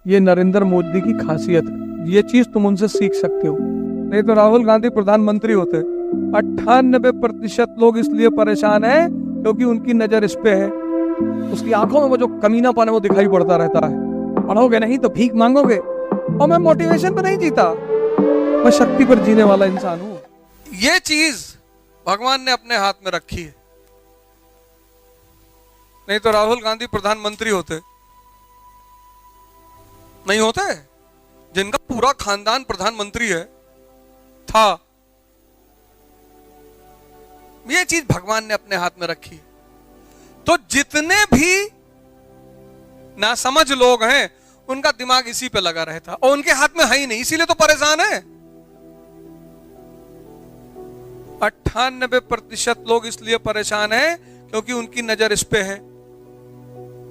ये नरेंद्र मोदी की खासियत है, ये चीज तुम उनसे सीख सकते हो। नहीं तो राहुल गांधी प्रधानमंत्री होते। 98% लोग इसलिए परेशान हैं क्योंकि उनकी नजर इस पे है। उसकी आंखों में वो जो कमीनापन है वो दिखाई पड़ता रहता है। पढ़ोगे नहीं तो भीख मांगोगे। और मैं मोटिवेशन पे नहीं जीता, मैं शक्ति पर जीने वाला इंसान हूं। ये चीज भगवान ने अपने हाथ में रखी है। नहीं तो राहुल गांधी प्रधानमंत्री होते नहीं होते, जिनका पूरा खानदान प्रधानमंत्री है था। ये चीज भगवान ने अपने हाथ में रखी। तो जितने भी नासमझ लोग हैं उनका दिमाग इसी पे लगा रहता, और उनके हाथ में है ही नहीं, इसीलिए तो परेशान है। 98% लोग इसलिए परेशान हैं क्योंकि उनकी नजर इस पे है।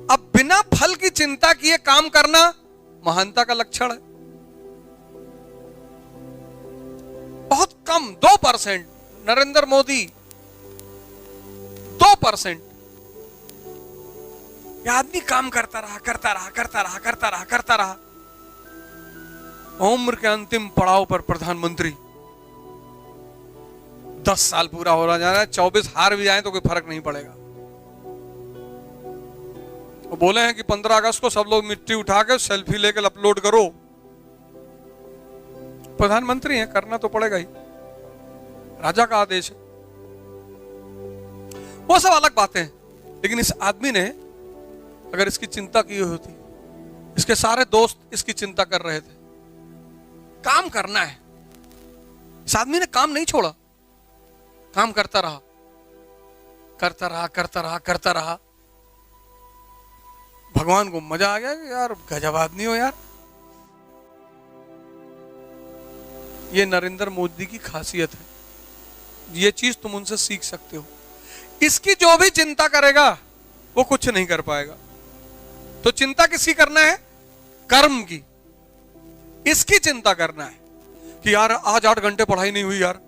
अब बिना फल की चिंता किए काम करना महानता का लक्षण है। बहुत कम 2%, नरेंद्र मोदी 2%। यह आदमी काम करता रहा करता रहा करता रहा करता रहा करता रहा, उम्र के अंतिम पड़ाव पर प्रधानमंत्री। 10 साल पूरा हो रहा जा रहा है, 24 हार भी जाए तो कोई फर्क नहीं पड़ेगा। वो बोले हैं कि 15 अगस्त को सब लोग मिट्टी उठा के सेल्फी लेकर अपलोड करो। प्रधानमंत्री हैं, करना तो पड़ेगा ही, राजा का आदेश है। वो सब अलग बातें हैं, लेकिन इस आदमी ने अगर इसकी चिंता की होती, इसके सारे दोस्त इसकी चिंता कर रहे थे। काम करना है, इस आदमी ने काम नहीं छोड़ा, काम करता रहा करता रहा करता रहा करता रहा। भगवान को मजा आ गया कि यार गजब आदमी हो यार। ये नरेंद्र मोदी की खासियत है, ये चीज तुम उनसे सीख सकते हो। इसकी जो भी चिंता करेगा वो कुछ नहीं कर पाएगा। तो चिंता किसकी करना है? कर्म की। इसकी चिंता करना है कि यार आज 8 घंटे पढ़ाई नहीं हुई, यार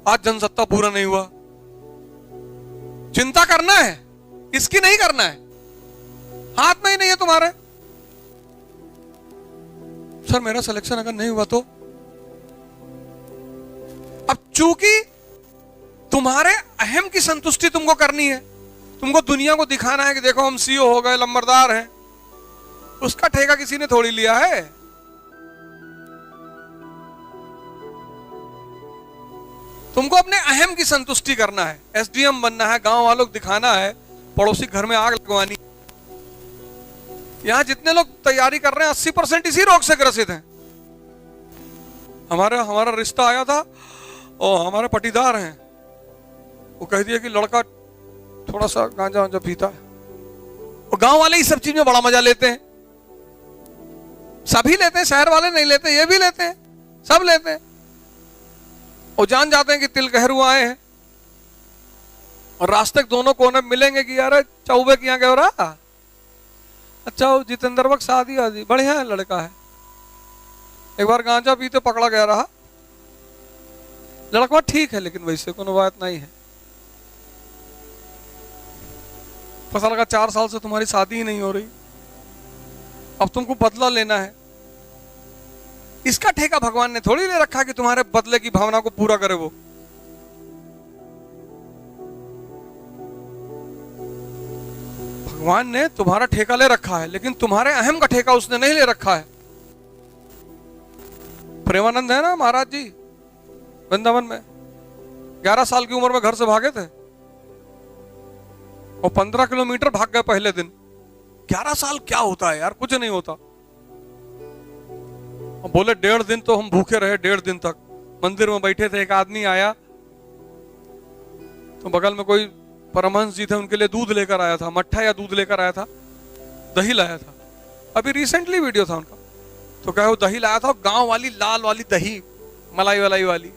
आज जनसत्ता पूरा नहीं हुआ। चिंता करना है, इसकी नहीं करना है। हाथ में ही नहीं है तुम्हारे। सर मेरा सिलेक्शन अगर नहीं हुआ तो? अब चूंकि तुम्हारे अहम की संतुष्टि तुमको करनी है, तुमको दुनिया को दिखाना है कि देखो हम सीईओ हो गए, लंबरदार हैं, उसका ठेका किसी ने थोड़ी लिया है। तुमको अपने अहम की संतुष्टि करना है, एसडीएम बनना है, गांव वालों को दिखाना है, पड़ोसी घर में आग लगवानी। यहां जितने लोग तैयारी कर रहे हैं 80% इसी रोग से ग्रसित हैं। हमारा रिश्ता आया था और हमारे पटीदार हैं, वो कह दिया कि लड़का थोड़ा सा गांजा वांजा पीता है। और गांव वाले इस सब चीज में बड़ा मजा लेते हैं, सभी लेते हैं, शहर वाले नहीं लेते, ये भी लेते हैं, सब लेते हैं। और जान जाते हैं कि तिल कहरू आए हैं, और रास्ते के दोनों कोने मिलेंगे कि यार चौबे की यहाँ गए रहा। अच्छा जितेंद्र वक्त शादी आदि बढ़िया है, लड़का है। एक बार गांजा पीते पकड़ा गया रहा, लड़का ठीक है लेकिन वैसे कोई बात नहीं है। पता लगा 4 साल से तुम्हारी शादी ही नहीं हो रही, अब तुमको बदला लेना है। इसका ठेका भगवान ने थोड़ी ले रखा कि तुम्हारे बदले की भावना को पूरा करे वो। भगवान ने तुम्हारा ठेका ले रखा है, लेकिन तुम्हारे अहम का ठेका उसने नहीं ले रखा है। प्रेमानंद है ना महाराज जी, वृंदावन में 11 साल की उम्र में घर से भागे थे और 15 किलोमीटर भाग गए पहले दिन। 11 साल क्या होता है यार, कुछ नहीं होता। और बोले 1.5 दिन तो हम भूखे रहे, 1.5 दिन तक मंदिर में बैठे थे। एक आदमी आया तो बगल में कोई परमहंस जी थे, उनके लिए दूध लेकर आया था, मट्ठा या दूध लेकर आया था, दही लाया था। अभी रिसेंटली वीडियो था उनका, तो कहे वो दही लाया था, गांव वाली लाल वाली दही, मलाई वलाई वाली।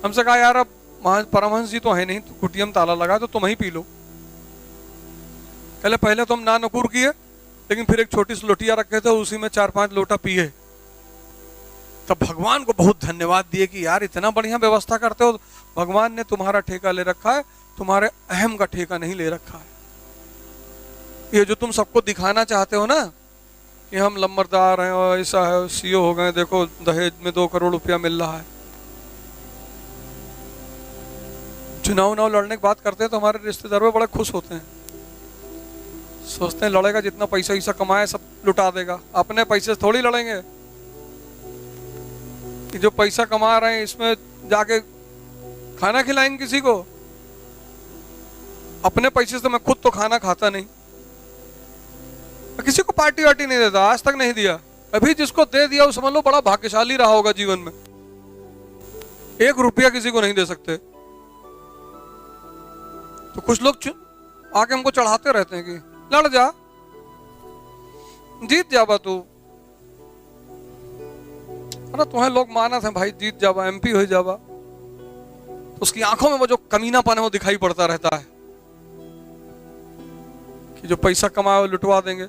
हमसे कहा यार अब परमहंस जी तो है नहीं, तो कुटिया में ताला लगा तो तुम ही पी लो। पहले तो हम ना नकुर किए, लेकिन फिर एक छोटी सी लोटिया रखे थे, उसी में 4-5 लोटा पिए। तब भगवान को बहुत धन्यवाद दिए कि यार इतना बढ़िया व्यवस्था करते हो। भगवान ने तुम्हारा ठेका ले रखा है, तुम्हारे अहम का ठेका नहीं ले रखा है। ये जो तुम सबको दिखाना चाहते हो ना कि हम लंबरदार हैं और ऐसा है, सीओ हो गए, देखो दहेज में 2 करोड़ रुपया मिल रहा है। चुनाव लड़ने की बात करते हैं तो हमारे रिश्तेदार में बड़े खुश होते हैं, सोचते हैं लड़ेगा जितना पैसा वैसा कमाए सब लुटा देगा, अपने पैसे से थोड़ी लड़ेंगे कि जो पैसा कमा रहे हैं इसमें जाके खाना खिलाएंगे किसी को। अपने पैसे से मैं खुद तो खाना खाता नहीं, किसी को पार्टी वार्टी नहीं देता, आज तक नहीं दिया। अभी जिसको दे दिया वो समझ लो बड़ा भाग्यशाली रहा होगा जीवन में। 1 रुपया किसी को नहीं दे सकते। तो कुछ लोग आके हमको चढ़ाते रहते हैं कि लड़ जा, जीत जावा तू। अरे तुम्हें लोग मानत है भाई, जीत जावा, MP हो जावा। तो उसकी आंखों में वो जो कमीनापन है वो दिखाई पड़ता रहता है कि जो पैसा कमाए वो लुटवा देंगे।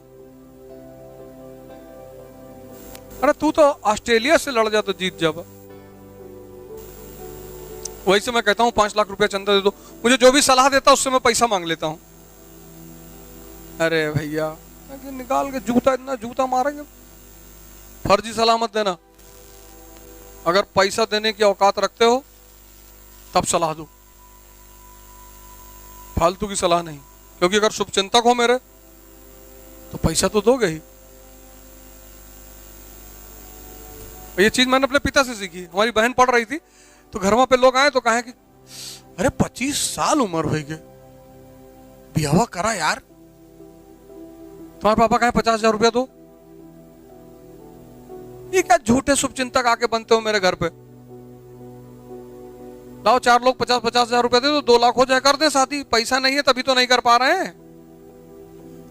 अरे तू तो ऑस्ट्रेलिया से लड़ जा तो जीत जावा। वही से मैं कहता हूं 5 लाख रुपया चंदा दे दो, मुझे जो भी सलाह देता उससे मैं पैसा मांग लेता हूं। अरे भैया निकाल के जूता, इतना जूता मारेंगे, फर्जी सलाह मत देना। अगर पैसा देने की औकात रखते हो तब सलाह दो, फालतू की सलाह नहीं। क्योंकि अगर शुभचिंतक हो मेरे तो पैसा तो दोगे ही। ये चीज मैंने अपने पिता से सीखी। हमारी बहन पढ़ रही थी तो घर में पे लोग आए तो कहे कि अरे 25 साल उम्र हो गई, ब्याह करा यार, तुम्हारे पापा कहे 50,000 रुपया दो। ये क्या झूठे शुभचिंतक आके बनते हो मेरे घर पे। लाओ 4 लोग 50,000 रुपया दे दो, 2 लाख हो जाए, कर दे शादी। पैसा नहीं है तभी तो नहीं कर पा रहे हैं।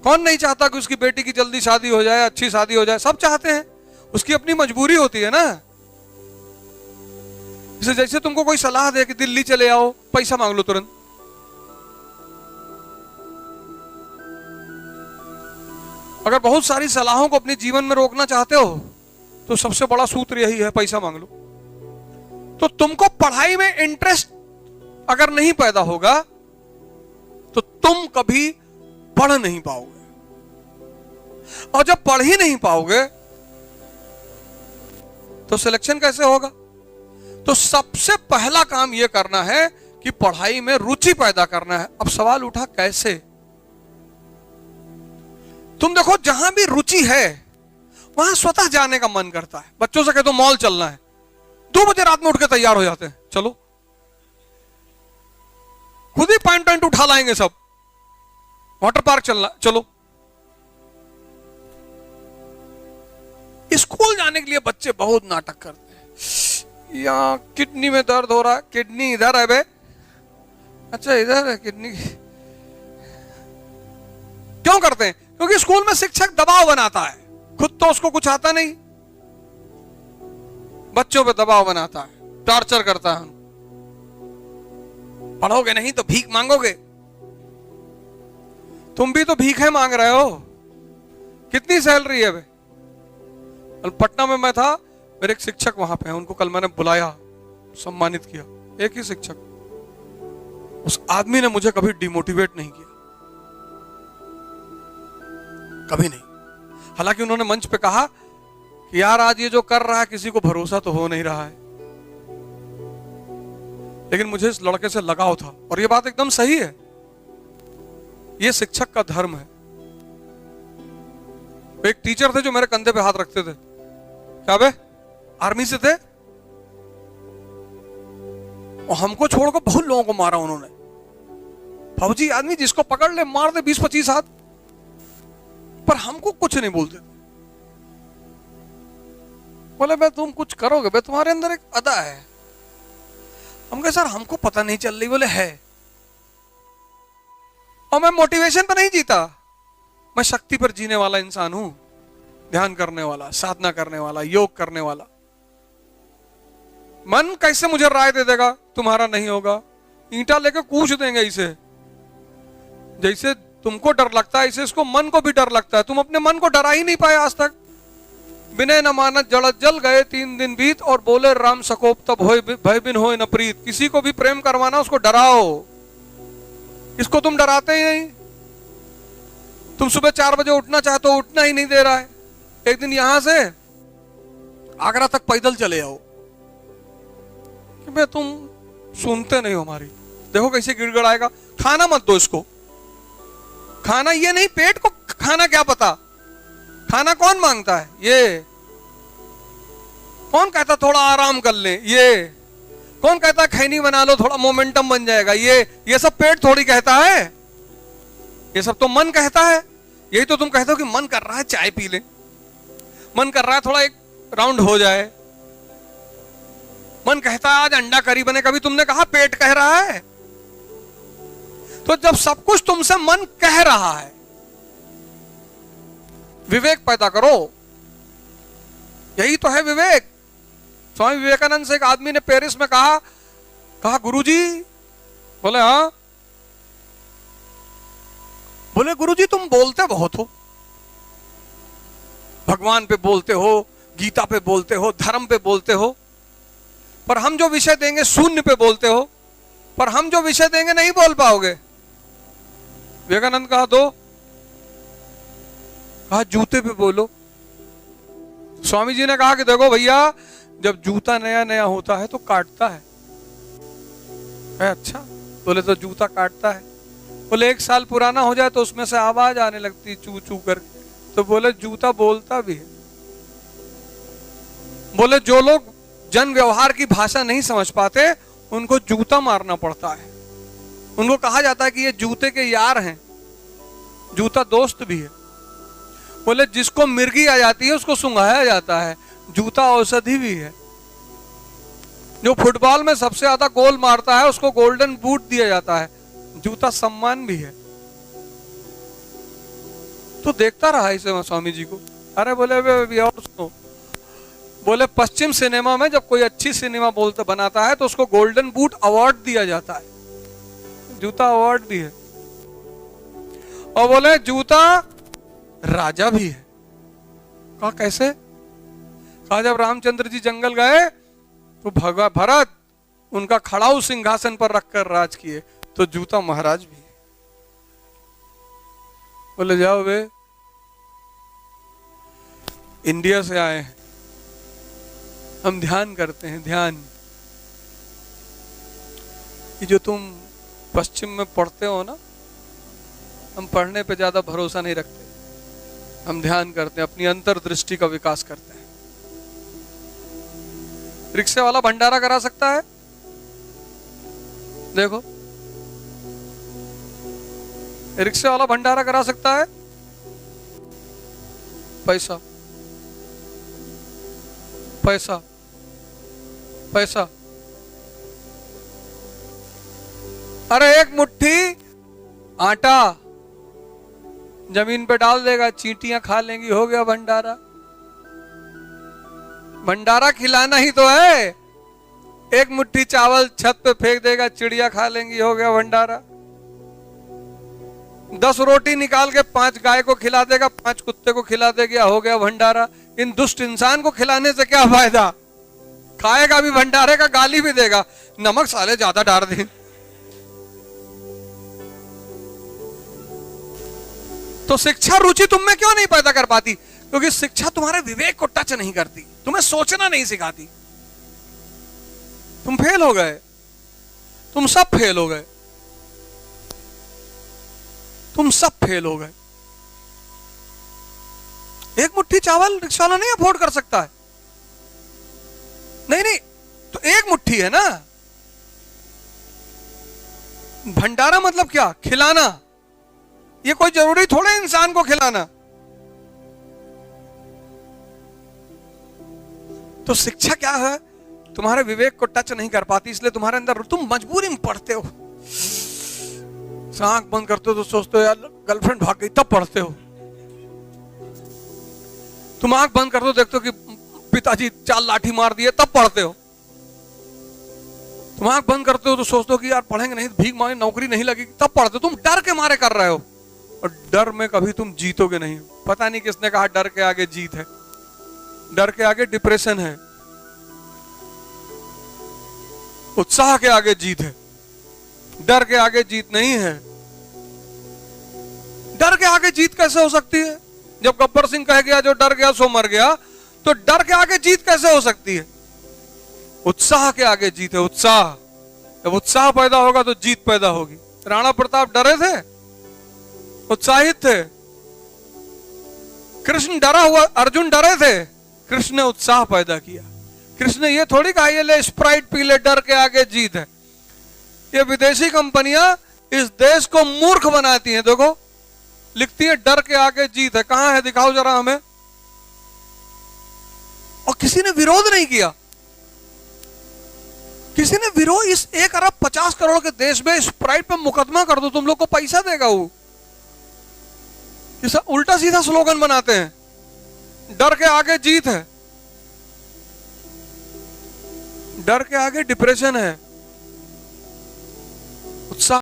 कौन नहीं चाहता कि उसकी बेटी की जल्दी शादी हो जाए, अच्छी शादी हो जाए, सब चाहते हैं। उसकी अपनी मजबूरी होती है ना। जैसे तुमको कोई सलाह दे कि दिल्ली चले आओ, पैसा मांग लो तुरंत। अगर बहुत सारी सलाहों को अपने जीवन में रोकना चाहते हो तो सबसे बड़ा सूत्र यही है, पैसा मांग लो। तो तुमको पढ़ाई में इंटरेस्ट अगर नहीं पैदा होगा तो तुम कभी पढ़ नहीं पाओगे, और जब पढ़ ही नहीं पाओगे तो सिलेक्शन कैसे होगा। तो सबसे पहला काम यह करना है कि पढ़ाई में रुचि पैदा करना है। अब सवाल उठा कैसे। तुम देखो जहां भी रुचि है वहां स्वतः जाने का मन करता है। बच्चों से कह दो मॉल चलना है, 2 बजे रात में उठ के तैयार हो जाते हैं, चलो। खुद ही पैंट उठा लाएंगे सब। वाटर पार्क चलना, चलो। स्कूल जाने के लिए बच्चे बहुत नाटक करते हैं। यहाँ किडनी में दर्द हो रहा है, किडनी इधर है बे, अच्छा इधर है किडनी। क्यों करते हैं? क्योंकि स्कूल में शिक्षक दबाव बनाता है, खुद तो उसको कुछ आता नहीं, बच्चों पे दबाव बनाता है, टॉर्चर करता है। पढ़ोगे नहीं तो भीख मांगोगे। तुम भी तो भीख है मांग रहे हो। कितनी सैलरी है बे? कल पटना में मैं था, मेरे एक शिक्षक वहां पे हैं, उनको कल मैंने बुलाया, सम्मानित किया। एक ही शिक्षक। उस आदमी ने मुझे कभी डिमोटिवेट नहीं किया, कभी नहीं। हालांकि उन्होंने मंच पे कहा कि यार आज ये जो कर रहा है किसी को भरोसा तो हो नहीं रहा है, लेकिन मुझे इस लड़के से लगाव था। और ये बात एकदम सही है, ये शिक्षक का धर्म है। एक टीचर थे जो मेरे कंधे पे हाथ रखते थे। क्या बे, आर्मी से थे, और हमको छोड़कर बहुत लोगों को मारा उन्होंने। फौजी आदमी जिसको पकड़ ले मार दे 20-25 हाथ, पर हमको कुछ नहीं बोलते। बोले बे तुम कुछ करोगे बे, तुम्हारे अंदर एक अदा है। हम कहे सर हमको पता नहीं चल रही। बोले है। और मैं मोटिवेशन पर नहीं जीता, मैं शक्ति पर जीने वाला इंसान हूं। ध्यान करने वाला, साधना करने वाला, योग करने वाला। मन कैसे मुझे राय दे देगा तुम्हारा नहीं होगा? ईंटा लेके कूच देंगे इसे। जैसे तुमको डर लगता है ऐसे इसको मन को भी डर लगता है। तुम अपने मन को डरा ही नहीं पाए आज तक। बिने न मानत जड़त जल गए 3 दिन बीत, और बोले राम सकोप तब होए भय बिन होए न प्रीत। किसी को भी प्रेम करवाना उसको डराओ, इसको तुम डराते ही नहीं। तुम सुबह 4 बजे उठना चाहते हो, उठना ही नहीं दे रहा है। एक दिन यहां से आगरा तक पैदल चले आओ। कि मैं तुम सुनते नहीं हो हमारी, देखो कैसे गिड़गड़ाएगा। खाना मत दो इसको, खाना ये नहीं, पेट को खाना क्या पता, खाना कौन मांगता है, ये कौन कहता थोड़ा आराम कर ले, ये कौन कहता खैनी बना लो थोड़ा मोमेंटम बन जाएगा, ये सब पेट थोड़ी कहता है, ये सब तो मन कहता है। यही तो तुम कहते हो कि मन कर रहा है चाय पी ले, मन कर रहा है थोड़ा एक राउंड हो जाए, मन कहता है आज अंडा करी बने, कभी तुमने कहा पेट कह रहा है? तो जब सब कुछ तुमसे मन कह रहा है, विवेक पैदा करो, यही तो है विवेक। स्वामी विवेकानंद से एक आदमी ने पेरिस में कहा गुरुजी, बोले हाँ, बोले गुरुजी तुम बोलते बहुत हो, भगवान पे बोलते हो, गीता पे बोलते हो, धर्म पे बोलते हो, पर हम जो विषय देंगे शून्य पे बोलते हो, पर हम जो विषय देंगे नहीं बोल पाओगे। विवेकानंद कहा जूते पे बोलो। स्वामी जी ने कहा कि देखो भैया, जब जूता नया नया होता है तो काटता है। अच्छा, बोले तो जूता काटता है। बोले 1 साल पुराना हो जाए तो उसमें से आवाज आने लगती चू चू कर, तो बोले जूता बोलता भी है। बोले जो लोग जन व्यवहार की भाषा नहीं समझ पाते उनको जूता मारना पड़ता है, उनको कहा जाता है कि ये जूते के यार हैं, जूता दोस्त भी है। बोले जिसको मिर्गी आ जाती है उसको सुंघाया जाता है, जूता औषधि भी है। जो फुटबॉल में सबसे ज्यादा गोल मारता है उसको गोल्डन बूट दिया जाता है, जूता सम्मान भी है। तो देखता रहा इसे स्वामी जी को। अरे बोले वे और सुनो, बोले पश्चिम सिनेमा में जब कोई अच्छी सिनेमा बोलते बनाता है तो उसको गोल्डन बूट अवार्ड दिया जाता है, जूता अवार्ड भी है। और बोले जूता राजा भी है। कहा कैसे? कहा जब रामचंद्र जी जंगल गए तो भरत उनका खड़ाऊ सिंहासन पर रखकर राज किए, तो जूता महाराज भी है। बोले जाओ वे इंडिया से आए हैं, हम ध्यान करते हैं, ध्यान कि जो तुम पश्चिम में पढ़ते हो ना, हम पढ़ने पे ज्यादा भरोसा नहीं रखते, हम ध्यान करते हैं, अपनी अंतर्दृष्टि का विकास करते हैं। रिक्शे वाला भंडारा करा सकता है? देखो, रिक्शे वाला भंडारा करा सकता है? पैसा पैसा पैसा। अरे एक मुट्ठी आटा जमीन पे डाल देगा, चींटियां खा लेंगी, हो गया भंडारा। भंडारा खिलाना ही तो है। एक मुट्ठी चावल छत पे फेंक देगा, चिड़िया खा लेंगी, हो गया भंडारा। 10 रोटी निकाल के 5 गाय को खिला देगा, 5 कुत्ते को खिला देगा, हो गया भंडारा। इन दुष्ट इंसान को खिलाने से क्या फायदा? खाएगा भी भंडारे का, गाली भी देगा, नमक साले ज्यादा डाल दे। तो शिक्षा रुचि तुम में क्यों नहीं पैदा कर पाती? क्योंकि शिक्षा तुम्हारे विवेक को टच नहीं करती, तुम्हें सोचना नहीं सिखाती। तुम फेल हो गए, तुम सब फेल हो गए, तुम सब फेल हो गए। एक मुट्ठी चावल रिक्शा वाला नहीं अफोर्ड कर सकता है। नहीं, तो एक मुट्ठी है ना। भंडारा मतलब क्या? खिलाना। ये कोई जरूरी थोड़े इंसान को खिलाना। तो शिक्षा क्या है? तुम्हारे विवेक को टच नहीं कर पाती, इसलिए तुम्हारे अंदर, तुम मजबूरी में पढ़ते हो। आंख बंद करते हो तो सोचते हो यार गर्लफ्रेंड भाग गई, तब पढ़ते हो। तुम आंख बंद करते हो, देखते हो कि पिताजी 4 लाठी मार दिए, तब पढ़ते हो। तुम आंख बंद करते हो तो सोचते हो कि यार पढ़ेंगे नहीं, भीख मांगे, नौकरी नहीं लगेगी, तब पढ़ते हो। तुम डर के मारे कर रहे हो, और डर में कभी तुम जीतोगे नहीं। पता नहीं किसने कहा डर के आगे जीत है। डर के आगे डिप्रेशन है, उत्साह के आगे जीत है, डर के आगे जीत नहीं है। डर के आगे जीत कैसे हो सकती है? जब गब्बर सिंह कह गया जो डर गया सो मर गया, तो डर के आगे जीत कैसे हो सकती है? उत्साह के आगे जीत है, उत्साह। जब उत्साह पैदा होगा तो जीत पैदा होगी। राणा प्रताप डरे थे, उत्साहित थे। कृष्ण डरा हुआ, अर्जुन डरे थे, कृष्ण ने उत्साह पैदा किया। कृष्ण ने ये थोड़ी कहा ये ले स्प्राइट पी ले, डर के आगे जीत है। ये विदेशी कंपनियां इस देश को मूर्ख बनाती हैं। देखो लिखती है डर के आगे जीत है, कहां है दिखाओ जरा हमें। और किसी ने विरोध नहीं किया, किसी ने विरोध। इस 1 अरब 50 करोड़ के देश में स्प्राइट पे मुकदमा कर दो, तुम लोग को पैसा देगा वो। उल्टा सीधा स्लोगन बनाते हैं, डर के आगे जीत है। डर के आगे डिप्रेशन है,